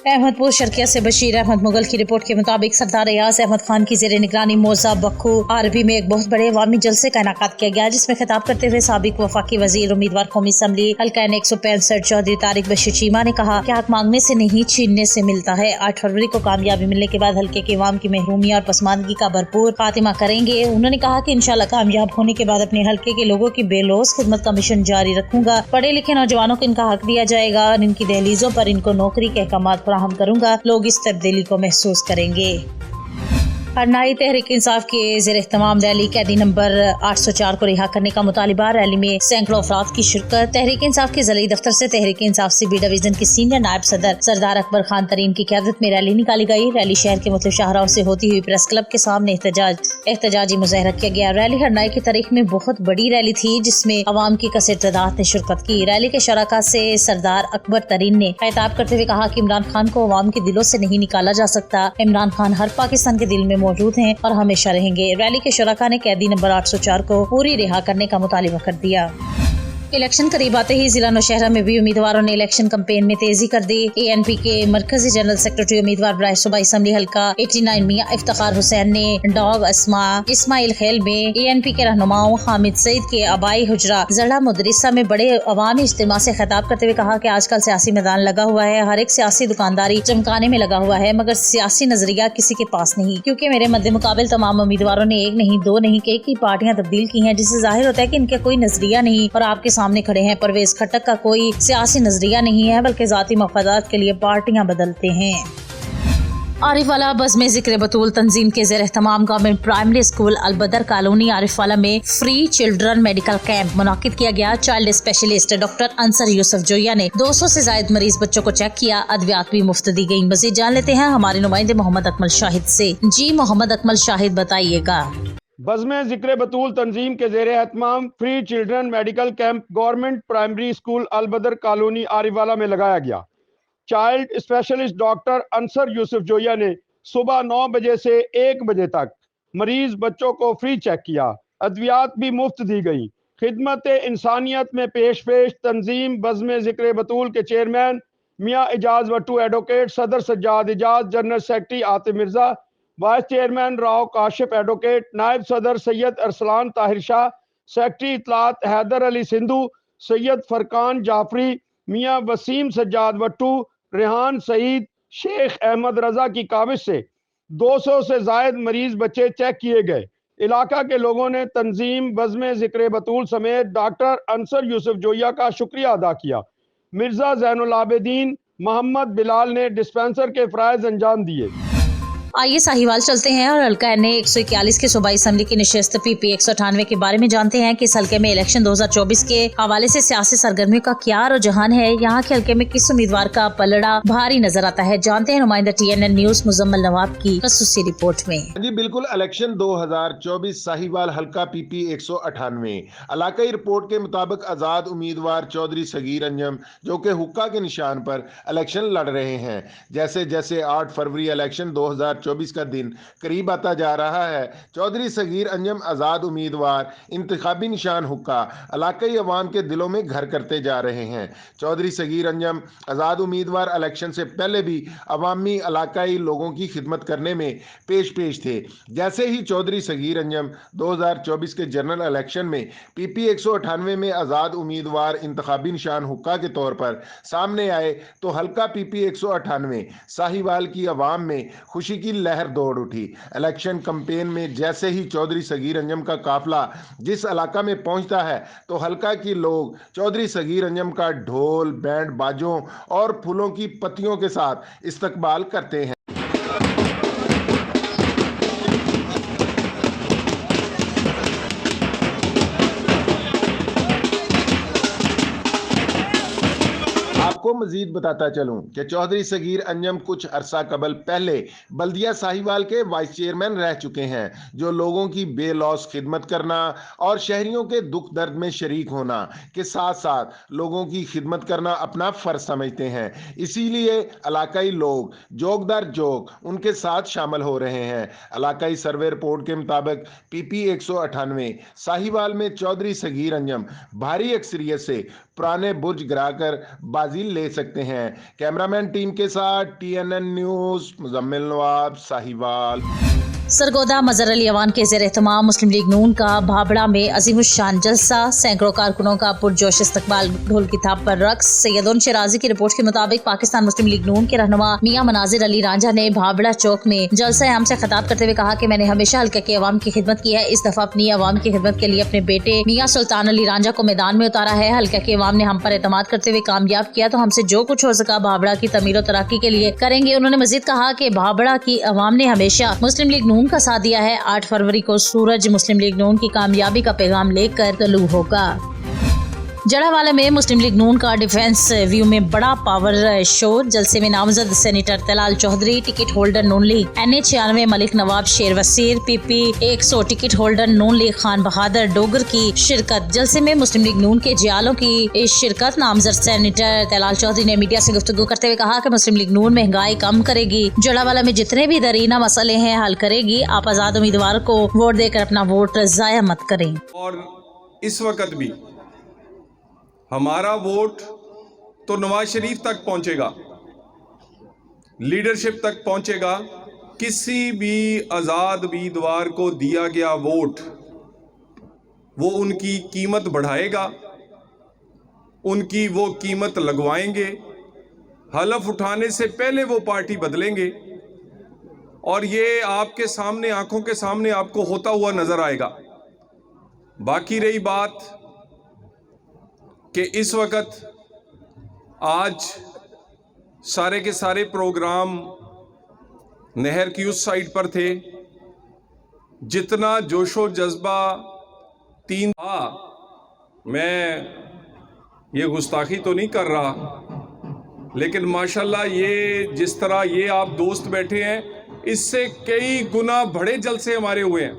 अहमदपुर शर्किया से बशीर अहमद मुगल की रिपोर्ट के मुताबिक सरदार रियाज अहमद खान की जेर निगरानी मौजा बख्खू आरबी में एक बहुत बड़े अवामी जलसे का इनेकाद किया गया, जिसमें खिताब करते हुए साबिक वफाकी वजीर उम्मीदवार कौमी असम्बली हल्का 165 चौधरी तारिक बशीर चीमा ने कहा कि हक मांगने से नहीं छीनने से मिलता है। 8 फरवरी को कामयाबी मिलने के बाद हल्के के अवाम की महरूमी और पसमानदगी का भरपूर खात्मा करेंगे। उन्होंने कहा कि इंशाल्लाह कामयाब होने के बाद अपने हल्के के लोगों की बेलौस खिदमत का मिशन जारी रखूंगा। पढ़े लिखे नौजवानों को इनका हक दिया जाएगा और इनकी दहलीजों पर इनको नौकरी के अहकाम फराहम करूंगा। लोग इस तब्दीली को महसूस करेंगे। हरनाई तहरीक इंसाफ के ज़ेर एहतमाम रैली कैदी नंबर 804 को रिहा करने का मुतालिबा। रैली में सैकड़ों अफराद की शिरकत। तहरीक इंसाफ के ज़िला दफ्तर से तहरीक इंसाफ CB डिवीजन के सीनियर नायब सदर सरदार अकबर खान तरीन की क़यादत में रैली निकाली गई। रैली शहर के मुख्तलिफ शाहराओं से होती हुई प्रेस क्लब के सामने एहतजाजी मुजाहरा किया गया। रैली हरनाई की तारीख में बहुत बड़ी रैली थी, जिसमें अवाम की कसीर तादाद ने शिरकत की। रैली के शराका से सरदार अकबर तरीन ने खिताब करते हुए कहा कि इमरान खान को अवाम के दिलों से नहीं निकाला जा सकता। इमरान खान हर पाकिस्तान के दिल में मौजूद हैं और हमेशा रहेंगे। रैली के शराका ने कैदी नंबर 804 को पूरी रिहा करने का मुतालिबा कर दिया। इलेक्शन करीब आते ही जिला नौशहरा में भी उम्मीदवारों ने इलेक्शन कैंपेन में तेजी कर दी। ANP के मरकजी जनरल सेक्रेटरी उम्मीदवार बराह सूबाई असम्बली हल्का 89 मियां इफ्तिखार हुसैन ने डॉग इस्माइल खेल में ANP के रहनुमाओं हामिद सईद के आबाई हुजरा जड़ा मुदरिसा में बड़े अवामी इज्तिमा से खिताब करते हुए कहा कि आजकल सियासी मैदान लगा हुआ है, हर एक सियासी दुकानदारी चमकाने में लगा हुआ है, मगर सियासी नजरिया किसी के पास नहीं। क्योंकि मेरे मद्दे मुकाबिल तमाम उम्मीदवारों ने एक नहीं, दो नहीं, कई पार्टियां तब्दील की हैं, जिससे जाहिर होता है कि इनका कोई नजरिया नहीं और आपके सामने खड़े हैं। परवेज खट्टक का कोई सियासी नजरिया नहीं है, बल्कि जाती मफादात के लिए पार्टियां बदलते हैं। आरिफवाला बज़ में जिक्र बतूल तंजीम के ज़ेर एहतमाम government primary school Albadr colony Arifwala में फ्री चिल्ड्रन मेडिकल कैंप मुनाकिद किया गया। Child specialist doctor Ansar Yusuf Joya ने 200 से ज्यादा मरीज बच्चों को चेक किया। अद्वियात भी मुफ्त दी गयी। मजीद जान लेते हैं हमारे नुमाइंदे मोहम्मद अकमल शाहिद से। जी मोहम्मद अकमल शाहिद, बताइएगा। बज़ में जिक्र बतूल तंजीम के ज़ेर एहतमाम free children medical camp government primary school Albadr colony Arifwala में लगाया गया। Child specialist doctor Ansar Yusuf Joya ने सुबह 9 बजे से 1 बजे तक मरीज बच्चों को फ्री चेक किया। अद्वियात भी मुफ्त दी गई। खिदमत इंसानियत में पेश तंजीम बज़ में जिक्र बतूल के चेयरमैन मियाँ एजाज वट्टू एडवोकेट, सदर Sajjad Ejaz, general secretary Atif Mirza, vice chairman Rao Kashif advocate, नायब सदर सैयद अरसलान ताहिर शाह, सेक्रेटरी इतलात हैदर अली सिंधु, सैयद फरकान जाफरी, मियाँ वसीम सज्जाद वट्टू, रेहान सईद, शेख अहमद रजा की काबिज से 200 से जायद मरीज बच्चे चेक किए गए। इलाका के लोगों ने तंजीम बज़ में जिक्र बतूल समेत डॉक्टर अंसर यूसुफ जोया का शुक्रिया अदा किया। मिर्जा जैनुल आबिदीन मोहम्मद बिलाल ने डिस्पेंसर के फ़राइज़ अंजाम दिए। आइए साहिवाल चलते हैं और हल्का NA 141 के सूबाई असम्बली की नशिस्त PP 198 के बारे में जानते हैं कि इस हल्के में इलेक्शन 2024 के हवाले से सियासी सरगर्मियों का क्या रुझान है। यहाँ के हल्के में किस उम्मीदवार का पलड़ा भारी नजर आता है, जानते हैं नुमाइंदा TNN न्यूज मुजम्मल नवाब की खसूसी रिपोर्ट में। जी बिल्कुल, इलेक्शन 2024 साहिवाल हल्का PP 198 इलाकाई रिपोर्ट के मुताबिक आजाद उम्मीदवार चौधरी सगीर अंजम जो के हुक्का के निशान पर इलेक्शन लड़ रहे हैं। जैसे जैसे 8 फरवरी इलेक्शन 2024 का दिन करीब आता जा रहा है, चौधरी सगीर अंजम आजाद उम्मीदवार इंतखाबी निशान हुक्का इलाकाई अवाम के दिलों में घर करते जा रहे हैं। चौधरी सगीर अंजम आजाद उम्मीदवार इलेक्शन से पहले भी अवामी इलाकाई लोगों की खिदमत करने में पेश थे। जैसे ही चौधरी सगीर अंजम 2024 के जनरल इलेक्शन में PP 198 में आजाद उम्मीदवार इंतखाबी निशान हुक्का के तौर पर सामने आए तो हल्का PP 198 साहिवाल की अवाम में खुशी की लहर दौड़ उठी। इलेक्शन कैंपेन में जैसे ही चौधरी सगीर अंजम का काफिला जिस इलाका में पहुंचता है तो हल्का के लोग चौधरी सगीर अंजम का ढोल, बैंड बाजों और फूलों की पत्तियों के साथ इस्तकबाल करते हैं। आपको मजीद बताता चलूं कि चौधरी सगीर अंजम कुछ अरसा कबल पहले बल्दिया साहिवाल के वाइस चेयरमैन रह चुके हैं, जो लोगों की बेलौस खिदमत करना और शहरियों के दुख दर्द में शरीक होना के साथ साथ लोगों की खिदमत करना अपना फर्ज समझते हैं। इसीलिए इलाकाई लोग जोग दर जोग उनके साथ शामिल हो रहे हैं। इलाकाई सर्वे रिपोर्ट के मुताबिक PP 198 साहिवाल में चौधरी सगीर अंजम भारी अक्सरियत से पुराने बुर्ज गिराकर बाजी ले ले सकते हैं। कैमरामैन टीम के साथ TNN न्यूज़ मुजम्मिल नवाब साहिवाल। सरगोदा मजहर अली अवान के ज़ेर एहतमाम मुस्लिम लीग नून का भाबड़ा में अजीमुशान जलसा, सैकड़ों कारकुनों का पुरजोश इस्तकबाल, ढोल की थाप पर रक्स। सैयदुन शराजी की रिपोर्ट के मुताबिक पाकिस्तान मुस्लिम लीग नून के रहनुमा मियां मनाजिर अली रांझा ने भाबड़ा चौक में जलसा आम से खिताब करते हुए कहा कि मैंने हमेशा हल्के के अवाम की खिदमत की है। इस दफा अपनी अवाम की खिदमत के लिए अपने बेटे मियां सुल्तान अली रांझा को मैदान में उतारा है। हल्के के अवाम ने हम पर एतमाद करते हुए कामयाब किया, तो हमसे जो कुछ हो सका भाबड़ा की तमीर और तरक्की के लिए करेंगे। उन्होंने मजीद कहा कि भाबड़ा की अवाम ने हमेशा मुस्लिम लीग नून का साथ दिया है। 8 फरवरी को सूरज मुस्लिम लीग नून की कामयाबी का पैगाम लेकर तलू होगा। जड़ावाला में मुस्लिम लीग नून का डिफेंस व्यू में बड़ा पावर शो। जलसे में नामजद senator Talal Chaudhry, ticket holder Noon League NA-96 Malik Nawab Sher Wasir, PP 100 ticket holder Noon League Khan Bahadur Dogar की शिरकत। जलसे में मुस्लिम लीग नून के जियालों की शिरकत। नामजद सेनेटर तलाल चौधरी ने मीडिया से गुफ्तगू करते हुए कहा कि मुस्लिम लीग नून महंगाई कम करेगी, जड़ावाला में जितने भी दरीना मसले हैं हल करेगी। आप आजाद उम्मीदवार को वोट देकर अपना वोट जाया मत करें। और इस वक्त भी हमारा वोट तो नवाज शरीफ तक पहुंचेगा, लीडरशिप तक पहुंचेगा। किसी भी आज़ाद उम्मीदवार को दिया गया वोट वो उनकी कीमत बढ़ाएगा, उनकी वो कीमत लगवाएंगे। हलफ उठाने से पहले वो पार्टी बदलेंगे और ये आपके सामने, आंखों के सामने आपको होता हुआ नजर आएगा। बाकी रही बात कि इस वक्त आज सारे के सारे प्रोग्राम नहर की उस साइड पर थे, जितना जोशो जज्बा तीन था। मैं ये गुस्ताखी तो नहीं कर रहा, लेकिन माशाल्लाह ये जिस तरह ये आप दोस्त बैठे हैं, इससे कई गुना बड़े जलसे हमारे हुए हैं।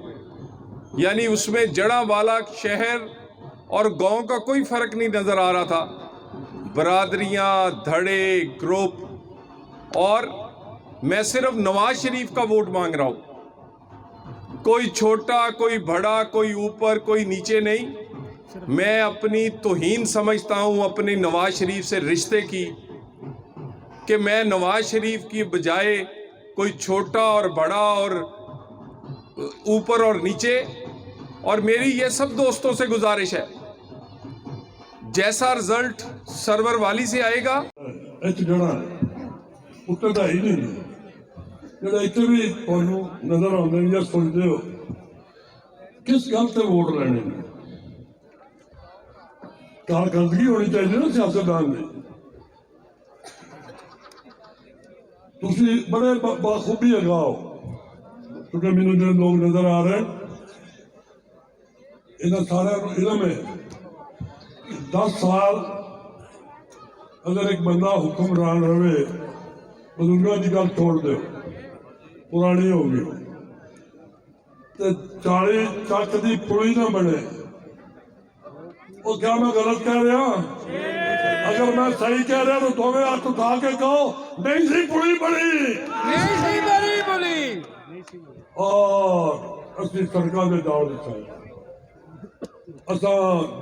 यानी उसमें जड़ावाला शहर और गांव का कोई फर्क नहीं नजर आ रहा था। बरादरियां, धड़े, ग्रुप। और मैं सिर्फ नवाज शरीफ का वोट मांग रहा हूं, कोई छोटा, कोई बड़ा, कोई ऊपर, कोई नीचे नहीं। मैं अपनी तौहीन समझता हूं अपने नवाज शरीफ से रिश्ते की, कि मैं नवाज शरीफ की बजाय कोई छोटा और बड़ा और ऊपर और नीचे। और मेरी ये सब दोस्तों से गुजारिश है, जैसा रिजल्ट सर्वर वाली से आएगा उत्तर ही नहीं जो इतने भी नजर आते या सुनते हो किस गल से वोट लेने। कारकर्दगी होनी चाहिए ना सियासतदान की। तुसी बड़े बाखूबी लगाओ, क्योंकि मैंने जो लोग नजर आ रहे हैं इन्हें सारा इलम है। 10 साल अगर एक बंदा हुक्मरान रहे, बुजुर्गों की गल छोड़ दो, पुरानी होगी, तो 40 चक की पुली ना बने। वो क्या मैं गलत कह रहा? अगर मैं सही कह रहा तो तुम्हें हाथ उठा के कहो नहीं सी पुली बनी, नहीं सी बनी। और असली सड़कों के दौड़ दिखाए, असा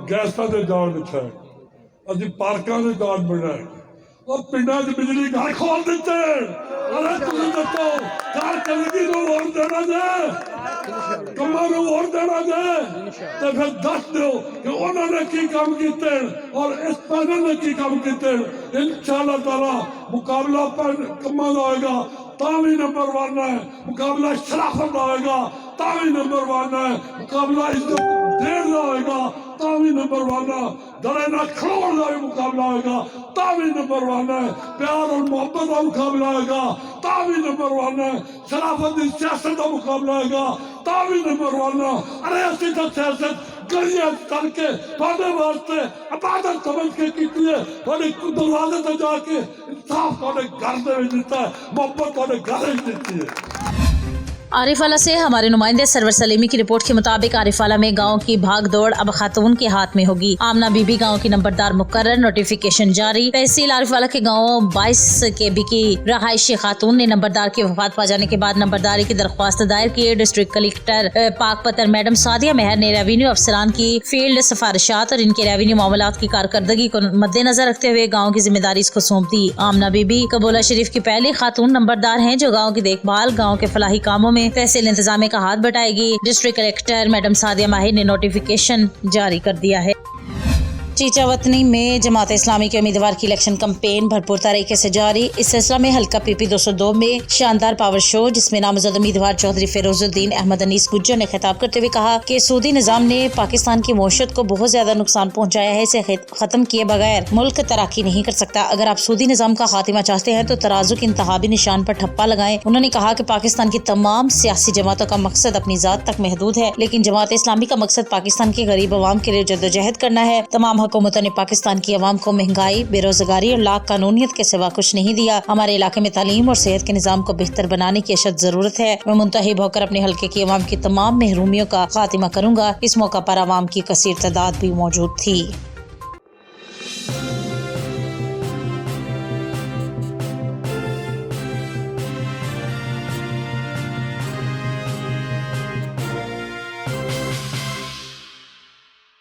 गैसा के दौड़ दिखाए, अभी पार्कों के दौड़ बनाए और पिंडा च बिजली घर खोल देते। अरे तुम दसो कारकर्दगी को वोट देना जाए, कमा को वोट देना जाए, तो फिर दस दो कि उन्होंने की काम किते और इस पैनल ने की काम किते। इंशाअल्लाह ताला मुकाबला कमा का होगा, तावी नंबर 1 है। मुकाबला शराफत का होगा, तावी नंबर 1 है। मुकाबला इज्जत देर का होगा, तावी नंबर 1 है। दड़े ना खड़ोड़ का भी मुकाबला होगा, तावी नंबर 1 है। प्यार और मोहब्बत का मुकाबला होगा, तावी नंबर 1 है। शराफत की सियासत का मुकाबला होगा, तावी नंबर 1 है। अरे ऐसी तो सियासत गलियां चल के थोड़े वास्ते इबादत समझ के की है, थोड़े दरवाजे से जाके इंसाफ थोड़े घर में दिता है, मोहब्बत थोड़े घर में देती है। आरिफाला से हमारे नुमाइंदे सरवर सलीमी की रिपोर्ट के मुताबिक आरिफाला में गांव की भाग दौड़ अब खातून के हाथ में होगी। आमना बीबी गांव की नंबरदार मुकर्रर, नोटिफिकेशन जारी। तहसील आरिफाला के गांव 22 KB की रहायशी खातून ने नंबरदार की वफात पा जाने के बाद नंबरदारी की दरख्वास्त दायर की। डिस्ट्रिक्ट कलेक्टर पाकपतर मैडम सादिया मेहर ने रेवेन्यू अफसरान की फील्ड सिफारिशात और इनके रेवेन्यू मामलात की कारकर्दगी को मद्देनजर रखते हुए गाँव की जिम्मेदारी इसको सौंप दी। आमना बीबी कबोला शरीफ की पहली खातून नंबरदार है जो गाँव की देखभाल, गाँव के फलाही कामों में तहसील इंतजामिया का हाथ बटाएगी। डिस्ट्रिक्ट कलेक्टर मैडम सादिया माहिर ने नोटिफिकेशन जारी कर दिया है। चीचावतनी में जमात इस्लामी के उम्मीदवार की इलेक्शन कैंपेन भरपूर तरीके से जारी। इस सिलसिला में हल्का PP 202 में शानदार पावर शो, जिसमें नामजद उम्मीदवार चौधरी फिरोजुद्दीन अहमद अनीस गुज्जर ने खिताब करते हुए कहा कि सूदी निजाम ने पाकिस्तान की मईशत को बहुत ज्यादा नुकसान पहुंचाया है। इसे खत्म किए बगैर मुल्क तरक्की नहीं कर सकता। अगर आप सूदी निजाम का खात्मा चाहते हैं तो तराजू के इंतहाबी निशान पर ठप्पा लगाएं। उन्होंने कहा कि पाकिस्तान की तमाम सियासी जमातों का मकसद अपनी जात तक महदूद है, लेकिन जमात इस्लामी का मकसद पाकिस्तान के गरीब अवाम के लिए जद्दोजहद करना है। तमाम हुकूमतों ने पाकिस्तान की अवाम को महंगाई, बेरोजगारी और लाख कानूनियत के सिवा कुछ नहीं दिया। हमारे इलाके में तालीम और सेहत के निजाम को बेहतर बनाने की अशद जरूरत है। मैं मुंतहिब होकर अपने हल्के की अवाम की तमाम महरूमियों का खात्मा करूंगा। इस मौका पर अवाम की कसीर तादाद भी मौजूद थी।